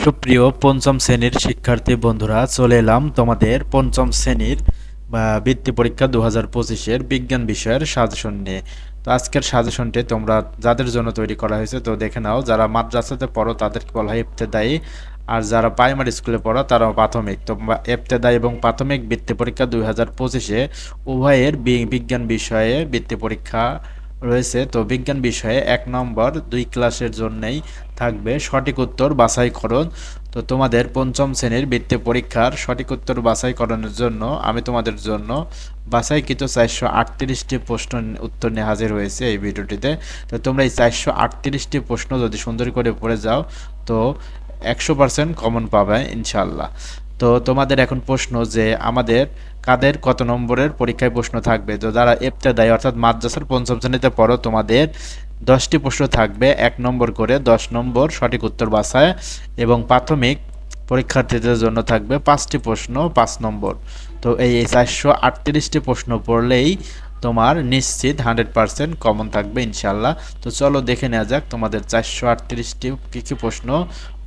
সুপ্রিয় পঞ্চম শ্রেণীর শিক্ষার্থী বন্ধুরা, চলে এলাম তোমাদের পঞ্চম শ্রেণীর বৃত্তি পরীক্ষা 2025-এর বিজ্ঞান বিষয়ের সাজেশন নিয়ে। তো আজকের সাজেশনটি তোমরা যাদের জন্য তৈরি করা হয়েছে তো দেখে নাও। যারা মাদ্রাসাতে পড়ো তাদেরকে বলা হয় ইবতেদায়ী, আর যারা প্রাইমারি স্কুলে পড়ো তারা প্রাথমিক। তো ইবতেদায়ী এবং প্রাথমিক বৃত্তি পরীক্ষা 2025-এ উভয়ের বিজ্ঞান বিষয়ে বৃত্তি পরীক্ষা রয়েছে। তো বিজ্ঞান বিষয়ে 1 নম্বর 2 ক্লাসের জন্যই থাকবে সঠিক উত্তর বাছাইকরণ। তো তোমাদের পঞ্চম শ্রেণীর বৃত্তি পরীক্ষার সঠিক উত্তর বাছাইকরণের জন্য আমি তোমাদের জন্য বাছাইকৃত 438টি প্রশ্ন উত্তর নিয়ে হাজির হয়েছে এই ভিডিওটিতে। তো তোমরা এই 438টি প্রশ্ন যদি সুন্দর করে পড়ে যাও তো 100% কমন পাবে ইনশাল্লাহ। তো তোমাদের এখন প্রশ্ন যে আমাদের কাদের কত নম্বরের পরীক্ষায় প্রশ্ন থাকবে। তো যারা ইবতেদায়ী অর্থাৎ মাদ্রাসার পঞ্চম শ্রেণীতে পড়ো তোমাদের 10টি প্রশ্ন থাকবে 1 নম্বর করে, 10 নম্বর সঠিক উত্তর বাছায়, এবং প্রাথমিক পরীক্ষার্থীদের জন্য থাকবে 5টি প্রশ্ন 5 নম্বর। তো এই 438টি প্রশ্ন পড়লেই তোমার নিশ্চিত 100% কমন থাকবে ইনশাল্লাহ। তো চলো দেখে নেওয়া যাক তোমাদের 438টি কী কী প্রশ্ন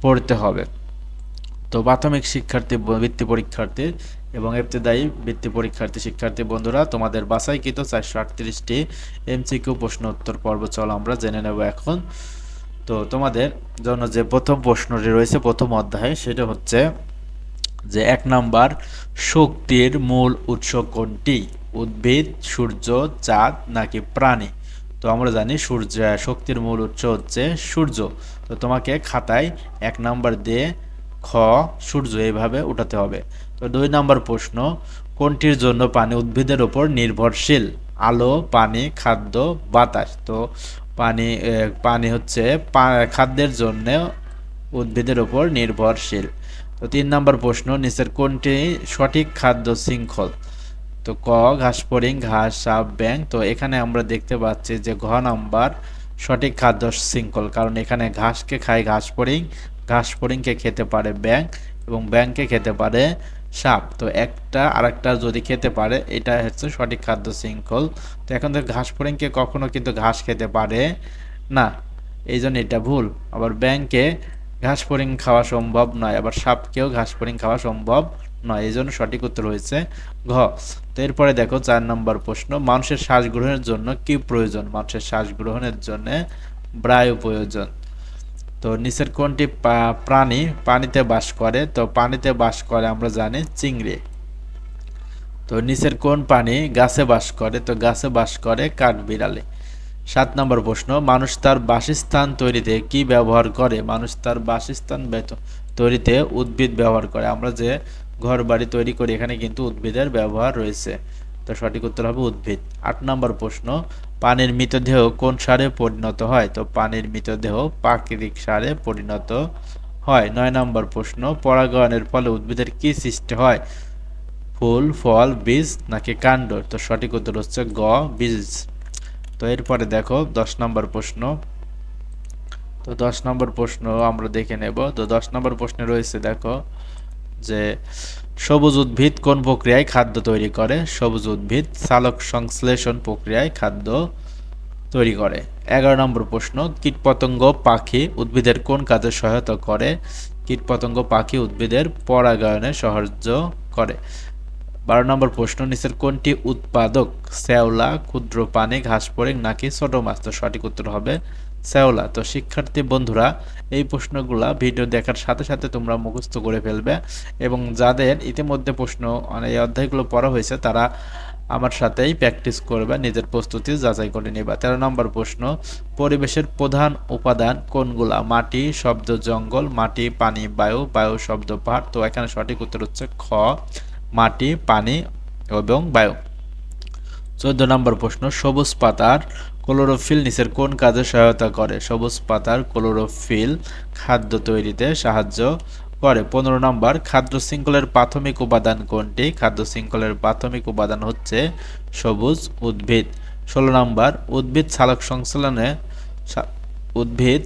পড়তে হবে। তো প্রাথমিক শিক্ষার্থী বৃত্তি পরীক্ষার্থী এবং ইবতেদায়ী বৃত্তি পরীক্ষার্থী শিক্ষার্থী বন্ধুরা, তোমাদের বাছাইকৃত 438টি এমসিকিউ প্রশ্ন উত্তর পর্ব চলো আমরা জেনে নেব এখন। তো তোমাদের জন্য যে প্রথম প্রশ্নটি রয়েছে প্রথম অধ্যায়ে সেটা হচ্ছে যে 1 নাম্বার, শক্তির মূল উৎস কোনটি? উদ্ভিদ, সূর্য, চাঁদ নাকি প্রাণী? তো আমরা জানি শক্তির মূল উৎস হচ্ছে সূর্য। তো তোমাকে খাতায় 1 নাম্বার দিয়ে খ সূর্য এইভাবে উঠাতে হবে। তো 2 নাম্বার প্রশ্ন, কোনটির জন্য পানি উদ্ভিদের উপর নির্ভরশীল? আলো, পানি, খাদ্য, বাতাস? তো পানি হচ্ছে খাদ্যের জন্য উদ্ভিদের উপর নির্ভরশীল। তো 3 নাম্বার প্রশ্ন, নিচের কোনটি সঠিক খাদ্য শৃঙ্খল? তো ক ঘাসফড়িং, ঘাস, সাপ, ব্যাঙ। তো এখানে আমরা দেখতে পাচ্ছি যে ঘ নাম্বার সঠিক খাদ্য শৃঙ্খল, কারণ এখানে ঘাসকে খায় ঘাসফড়িং, ঘাসফড়িংকে খেতে পারে ব্যাঙ, এবং ব্যাঙকে খেতে পারে সাপ। তো একটা আরেকটা যদি খেতে পারে এটা হচ্ছে সঠিক খাদ্য শৃঙ্খল। তো এখন তো ঘাসফড়িংকে কখনো কিন্তু ঘাস খেতে পারে না, এই জন্য এটা ভুল। আবার ব্যাঙকে ঘাসফড়িং খাওয়া সম্ভব নয়, আবার সাপকেও ঘাসফড়িং খাওয়া সম্ভব নয়, এই জন্য সঠিক উত্তর হয়েছে ঘ। তো এরপরে দেখো 4 নম্বর প্রশ্ন, মানুষের শ্বাস গ্রহণের জন্য কি প্রয়োজন? মানুষের শ্বাস গ্রহণের জন্য বায়ু প্রয়োজন। তো নিচের কোনটি প্রাণী পানিতে বাস করে? তো পানিতে বাস করে আমরা জানি চিংড়ি। তো নিচের কোন প্রাণী গাছে বাস করে? তো গাছে বাস করে কাঠবিড়ালি। 7 নম্বর প্রশ্ন, মানুষ তার বাসস্থান তৈরিতে কি ব্যবহার করে? মানুষ তার বাসস্থান তৈরিতে উদ্ভিদ ব্যবহার করে। আমরা যে ঘর বাড়ি তৈরি করি এখানে কিন্তু উদ্ভিদের ব্যবহার রয়েছে। তো সঠিক উত্তর হবে উদ্ভিদ। 8 নম্বর প্রশ্ন, পানির মৃতদেহ কোন সারে পরিণত হয়? তো পানির মৃতদেহ প্রাকৃতিক সারে পরিণত হয়। 9 নম্বর প্রশ্ন, পরাগায়নের ফলে উদ্ভিদের কি সৃষ্টি হয়? ফুল, ফল, বীজ নাকি কাণ্ড? তো সঠিক উত্তর হচ্ছে গ বীজ। তো এরপরে দেখো 10 নম্বর প্রশ্ন। তো 10 নম্বর প্রশ্ন আমরা দেখে নেব। তো 10 নম্বর প্রশ্নে রয়েছে দেখো যে সবুজ উদ্ভিদ কোন প্রক্রিয়ায় খাদ্য তৈরি করে? সবুজ উদ্ভিদ সালোক সংশ্লেষণ প্রক্রিয়ায় খাদ্য তৈরি করে। 11 নম্বর প্রশ্ন, কীটপতঙ্গ পাখি উদ্ভিদের কোন কাজে সহায়তা করে? কীটপতঙ্গ পাখি উদ্ভিদের পরাগায়নে সাহায্য করে। 12 নম্বর প্রশ্ন, নিচের কোনটি উৎপাদক? শ্যাওলা, ক্ষুদ্র প্রাণী, ঘাসফড়িং নাকি ছোট মাছ? তো সঠিক উত্তর হবে শ্যাওলা। তো শিক্ষার্থী বন্ধুরা, এই প্রশ্নগুলা ভিডিও দেখার সাথে সাথে তোমরা মুখস্থ করে ফেলবে, এবং যাদের ইতিমধ্যে প্রশ্ন এই অধ্যায়গুলো পড়া হয়েছে তারা আমার সাথেই প্র্যাকটিস করবে, নিজের প্রস্তুতি যাচাই করে নেবা। 13 নম্বর প্রশ্ন, পরিবেশের প্রধান উপাদান কোনগুলা? মাটি, শব্দ, জঙ্গল, মাটি, পানি, বায়ু, বায়ু, শব্দ, পাহাড়। তো এখানে সঠিক উত্তর হচ্ছে খ মাটি, পানি এবং বায়ু। 14 নম্বর প্রশ্ন, সবুজ পাতার ক্লোরোফিল নিচের কোন কাজে সহায়তা করে? সবুজ পাতার ক্লোরোফিল খাদ্য তৈরিতে সাহায্য করে। 15 নম্বর, খাদ্য শৃঙ্খলের প্রাথমিক উপাদান কোনটি? খাদ্য শৃঙ্খলের প্রাথমিক উপাদান হচ্ছে সবুজ উদ্ভিদ। 16 নম্বর, উদ্ভিদ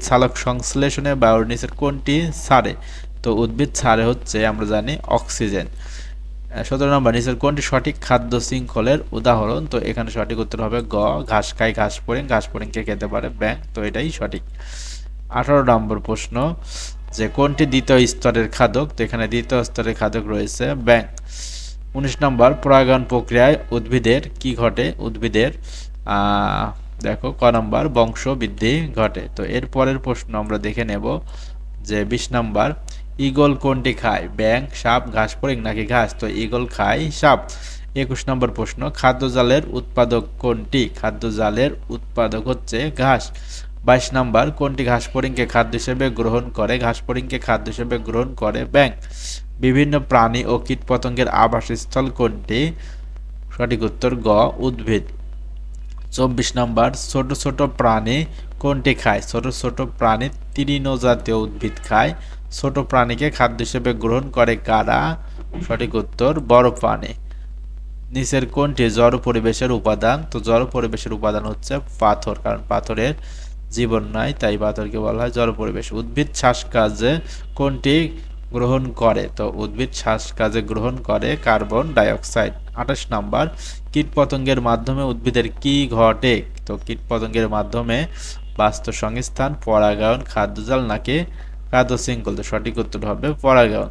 সালোক সংশ্লেষণে বায়ুর নিচের কোনটি ছাড়ে? তো উদ্ভিদ ছাড়ে হচ্ছে আমরা জানি অক্সিজেন। 17 নম্বর, নিচের কোনটি সঠিক খাদ্য শৃঙ্খলের উদাহরণ? তো এখানে সঠিক উত্তর হবে গ ঘাস খায় ঘাসফড়িং, ঘাসফড়িংকে খেতে পারে ব্যাঙ। তো এটাই সঠিক। 18 নম্বর প্রশ্ন, যে কোনটি দ্বিতীয় স্তরের খাদক, তো এখানে দ্বিতীয় স্তরের খাদক রয়েছে ব্যাং। 19 নম্বর, পরাগায়ন প্রক্রিয়ায় উদ্ভিদের কি ঘটে? উদ্ভিদের দেখো ক নম্বর, বংশ বৃদ্ধি ঘটে। তো এর পরের প্রশ্ন আমরা দেখে নেব যে 20 নম্বর, ঈগল কোনটি খায়? ব্যাং, সাপ, ঘাস ফড়িং নাকি ঘাস? তো ঈগল খায় সাপ। 21 নম্বর প্রশ্ন, খাদ্য জালের উৎপাদক কোনটি? খাদ্য জালের উৎপাদক হচ্ছে ঘাস। 22 নম্বর, কোনটি ঘাস ফড়িংকে খাদ্য হিসেবে গ্রহণ করে? ঘাস ফড়িংকে খাদ্য হিসেবে গ্রহণ করে ব্যাং। বিভিন্ন প্রাণী ও কীটপতঙ্গের আবাসস্থল কোনটি? সঠিক উত্তর গ, উদ্ভিদ। 24 নম্বর, ছোট ছোট প্রাণী কোনটি খায়? ছোট ছোট প্রাণী তৃণজাতীয় উদ্ভিদ খায়। ছোট প্রাণীকে খাদ্য হিসেবে গ্রহণ করে কারা? সঠিক উত্তর বড় প্রাণী। নিচের কোনটি জড় পরিবেশের উপাদান? তো জড় পরিবেশের উপাদান হচ্ছে পাথর, কারণ পাথরের জীবন নাই, তাই পাথরকে বলা হয় জড় পরিবেশ। উদ্ভিদ শ্বাস কাজে কোনটি গ্রহণ করে? তো উদ্ভিদ শ্বাস কাজে গ্রহণ করে কার্বন ডাইঅক্সাইড। 28 নম্বর, কীটপতঙ্গের মাধ্যমে উদ্ভিদের কি ঘটে? তো কীটপতঙ্গের মাধ্যমে বাস্তুসংস্থান, পরাগায়ন, খাদ্যজাল নাকি খাদ্য শৃঙ্খল? তো সঠিক উত্তর হবে পরাগায়ন।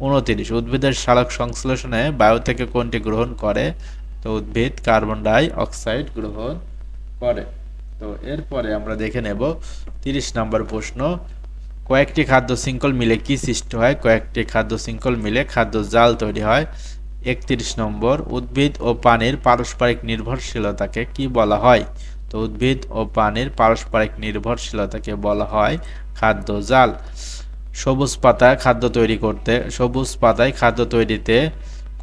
29, উদ্ভিদের সালোক সংশ্লেষণে বায়ু থেকে কোনটি গ্রহণ করে? তো উদ্ভিদ কার্বন ডাই অক্সাইড গ্রহণ করে। তো এরপরে আমরা দেখে নেব 30 নম্বর প্রশ্ন, কয়েকটি খাদ্য শৃঙ্খল মিলে কি সৃষ্টি হয়? কয়েকটি খাদ্য শৃঙ্খল মিলে খাদ্য জাল তৈরি হয়। 31 নম্বর, উদ্ভিদ ও পানির পারস্পরিক নির্ভরশীলতাকে কি বলা হয়? তো উদ্ভিদ ও পানির পারস্পরিক নির্ভরশীলতাকে বলা হয় খাদ্য জাল। সবুজ পাতায় খাদ্য তৈরিতে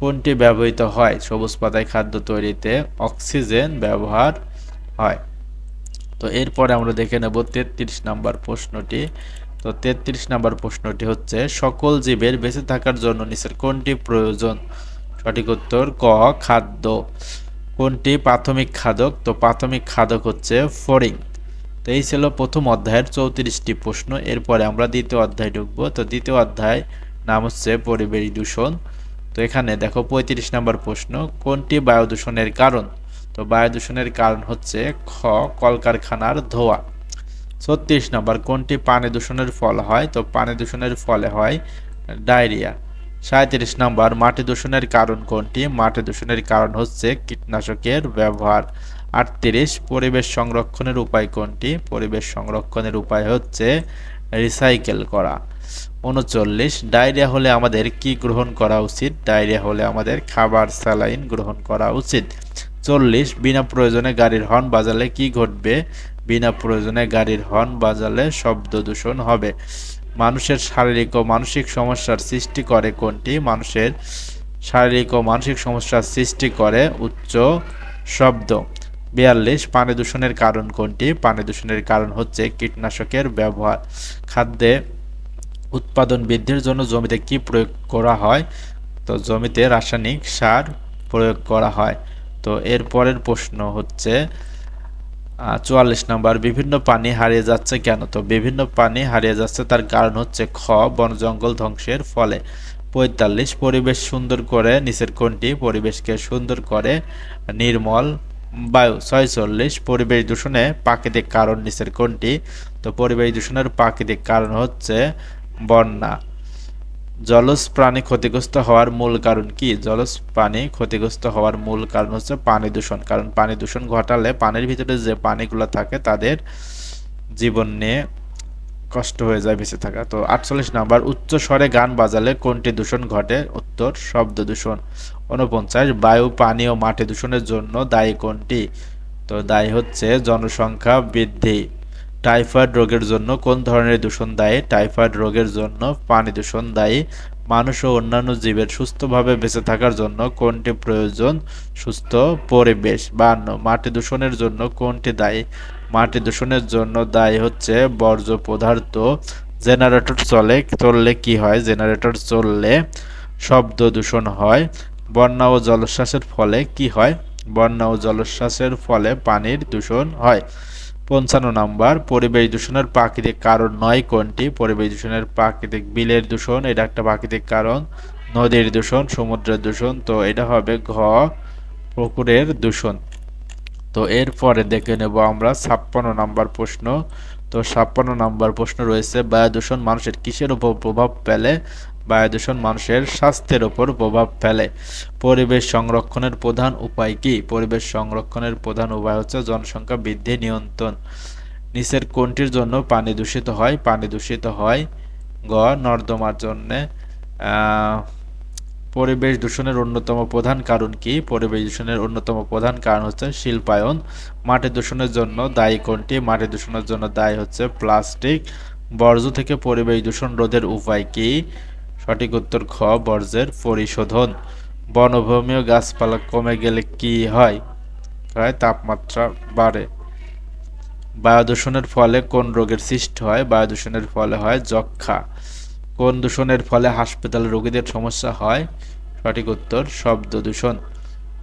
কোনটি ব্যবহৃত হয়? সবুজ পাতায় খাদ্য তৈরিতে অক্সিজেন ব্যবহার হয়। তো এরপরে আমরা দেখে নেব 33 নম্বর প্রশ্নটি। তো 33 নম্বর প্রশ্নটি হচ্ছে, সকল জীবের বেঁচে থাকার জন্য নিচের কোনটি প্রয়োজন? সঠিক উত্তর ক, খাদ্য। কোনটি প্রাথমিক খাদক? তো প্রাথমিক খাদক হচ্ছে ফড়িং। তো এই ছিল প্রথম অধ্যায়ের 34টি প্রশ্ন। এরপরে আমরা দ্বিতীয় অধ্যায় ঢুকবো। তো দ্বিতীয় অধ্যায় নাম হচ্ছে পরিবেশ দূষণ। তো এখানে দেখো 35 নম্বর প্রশ্ন, কোনটি বায়ু দূষণের কারণ? তো বায়ু দূষণের কারণ হচ্ছে খ, কলকারখানার ধোঁয়া। 36 নম্বর, কোনটি পানি দূষণের ফল হয়? তো পানি দূষণের ফলে হয় ডায়রিয়া। 37 নম্বর, মাটি দূষণের কারণ কোনটি? মাটি দূষণের কারণ হচ্ছে কীটনাশকের ব্যবহার। 38, পরিবেশ সংরক্ষণের উপায় কোনটি? পরিবেশ সংরক্ষণের উপায় হচ্ছে রিসাইকেল করা। 39, ডায়রিয়া হলে আমাদের কি গ্রহণ করা উচিত? ডায়রিয়া হলে আমাদের খাবার স্যালাইন গ্রহণ করা উচিত। 40, বিনা প্রয়োজনে গাড়ির হর্ন বাজালে কি ঘটবে? বিনা প্রয়োজনে গাড়ির হর্ন বাজালে শব্দ দূষণ হবে। মানুষের শারীরিক ও মানসিক সমস্যার সৃষ্টি করে কোনটি? মানুষের শারীরিক ও মানসিক সমস্যার সৃষ্টি করে উচ্চ শব্দ। 42, পানি দূষণের কারণ কোনটি? পানি দূষণের কারণ হচ্ছে কীটনাশকের ব্যবহার। খাদ্যে উৎপাদন বৃদ্ধির জন্য জমিতে কি প্রয়োগ করা হয়? তো জমিতে রাসায়নিক সার প্রয়োগ করা হয়। তো এর পরের প্রশ্ন হচ্ছে 44 নম্বর, বিভিন্ন প্রাণী হারিয়ে যাচ্ছে কেন? তো বিভিন্ন প্রাণী হারিয়ে যাচ্ছে তার কারণ হচ্ছে খ, বন জঙ্গল ধ্বংসের ফলে। 45, পরিবেশ সুন্দর করে নিচের কোনটি? পরিবেশকে সুন্দর করে নির্মল বায়ু। 46, পরিবেশ দূষণে প্রাকৃতিক কারণ নিচের কোনটি? তো পরিবেশ দূষণের প্রাকৃতিক কারণ হচ্ছে বন্যা। জলজ প্রাণী ক্ষতিগ্রস্ত হওয়ার মূল কারণ কি? জলজ প্রাণী ক্ষতিগ্রস্ত হওয়ার মূল কারণ হচ্ছে পানি দূষণ, কারণ পানি দূষণ ঘটালে পানির ভিতরে যে পানিগুলো থাকে তাদের জীবন নিয়ে কষ্ট হয়ে যায় বেঁচে থাকা। তো 48 নাম্বার, উচ্চ স্বরে গান বাজালে কোনটি দূষণ ঘটে? উত্তর শব্দ দূষণ। 49, বায়ু, পানি ও মাটি দূষণের জন্য দায়ী কোনটি? তো দায়ী হচ্ছে জনসংখ্যা বৃদ্ধি। টাইফয়েড রোগের জন্য কোন ধরনের দূষণ দায়ী? টাইফয়েড রোগের জন্য পানি দূষণ দায়ী। মানুষ ও অন্যান্য জীবের সুস্থভাবে বেঁচে থাকার জন্য কোনটি প্রয়োজন? সুস্থ পরিবেশ। 52, মাটি দূষণের জন্য কোনটি দায়ী? মাটি দূষণের জন্য দায়ী হচ্ছে বর্জ্য পদার্থ। জেনারেটর চললে কি হয়? জেনারেটর চললে শব্দ দূষণ হয়। বন্যা ও জলোচ্ছ্বাসের ফলে কি হয়? বন্যা ও জলোচ্ছ্বাসের ফলে পানির দূষণ হয়। 55 নাম্বার, পরিবেশ দূষণের প্রাকৃতিক কারণ নয় কোনটি? পরিবেশ দূষণের প্রাকৃতিক বিলের দূষণ, এটা একটা প্রাকৃতিক কারণ। নদীর দূষণ, সমুদ্রের দূষণ, তো এটা হবে ঘ, পুকুরের দূষণ। তো এরপরে দেখে নেব আমরা 56 নাম্বার প্রশ্ন, তো 56 নম্বর প্রশ্ন রয়েছে, বায়ু দূষণ মানুষের কিসের উপর প্রভাব ফেলে? বায়ু দূষণ মানুষের স্বাস্থ্যের উপর প্রভাব ফেলে। পরিবেশ সংরক্ষণের প্রধান উপায় কি? পরিবেশ সংরক্ষণের প্রধান উপায় হচ্ছে জনসংখ্যা বৃদ্ধি নিয়ন্ত্রণ। নিচের কোনটির জন্য পানি দূষিত হয়? পানি দূষিত হয় গ নর্দমার জন্যে। পরিবেশ দূষণের অন্যতম প্রধান কারণ কি? পরিবেশ দূষণের অন্যতম প্রধান কারণ হচ্ছে শিল্পায়ন। মাটি দূষণের জন্য দায়ী কোনটি? মাটি দূষণের জন্য দায়ী হচ্ছে প্লাস্টিক। বর্জ্য থেকে পরিবেশ দূষণ রোধের উপায় কি? সঠিক উত্তর খ বর্জ্যের পরিশোধন। বনভূমি ও গাছপালা কমে গেলে কি হয়? তাপমাত্রা বাড়ে। বায়ু দূষণের ফলে কোন রোগের সৃষ্টি হয়? বায়ু দূষণের ফলে হয় যক্ষ্মা। কোন দূষণের ফলে হাসপাতালে রোগীদের সমস্যা হয়? সঠিক উত্তর শব্দ দূষণ।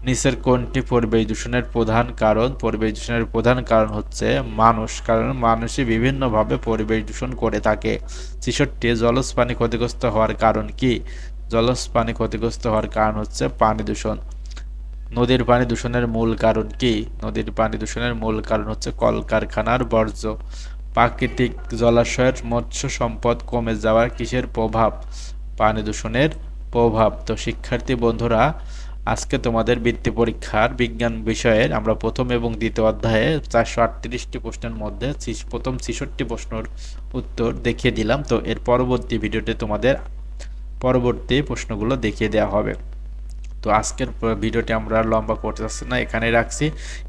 নিচের কোনটি পরিবেশ দূষণের প্রধান কারণ? পরিবেশ দূষণের প্রধান কারণ হচ্ছে মানুষ, কারণ মানুষই বিভিন্নভাবে পরিবেশ দূষণ করে থাকে। ৬৬ জলজ পানি ক্ষতিগ্রস্ত হওয়ার কারণ কি? জলজ পানি ক্ষতিগ্রস্ত হওয়ার কারণ হচ্ছে পানি দূষণ। নদীর পানি দূষণের মূল কারণ কি? নদীর পানি দূষণের মূল কারণ হচ্ছে কলকারখানার বর্জ্য। প্রাকৃতিক জলাশয়ের মৎস্য সম্পদ কমে যাওয়ার কিসের প্রভাব? পানি দূষণের প্রভাব। তো শিক্ষার্থী বন্ধুরা, আজকে তোমাদের বৃত্তি পরীক্ষার বিজ্ঞান বিষয়ের আমরা প্রথম এবং দ্বিতীয় অধ্যায়ে 438টি প্রশ্নের মধ্যে প্রথম 66টি প্রশ্নের উত্তর দেখিয়ে দিলাম। তো এর পরবর্তী ভিডিওতে তোমাদের পরবর্তী প্রশ্নগুলো দেখিয়ে দেওয়া হবে। তো আজকের ভিডিওটি আমরা লম্বা করতে চাচ্ছি না, এখানেই রাখছি।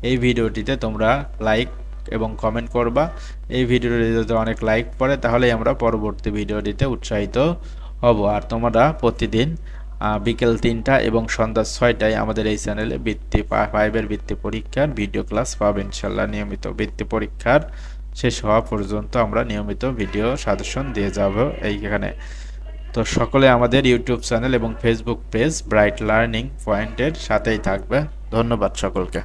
এই ভিডিওটিতে তোমরা লাইক এবং কমেন্ট করবা। এই ভিডিওটি যদি অনেক লাইক পড়ে তাহলেই আমরা পরবর্তী ভিডিও দিতে উৎসাহিত হব। আর তোমরা প্রতিদিন বিকেল 3টা এবং সন্ধ্যা 6টায় আমাদের এই চ্যানেলে বৃত্তি 5-এর বৃত্তি পরীক্ষার ভিডিও ক্লাস পাবেন ইনশাল্লাহ। নিয়মিত বৃত্তি পরীক্ষার শেষ হওয়া পর্যন্ত আমরা নিয়মিত ভিডিও সাজেশন দিয়ে যাব এইখানে। তো সকলে আমাদের ইউটিউব চ্যানেল এবং ফেসবুক পেজ ব্রাইট লার্নিং পয়েন্টের সাথেই থাকবে। ধন্যবাদ সকলকে।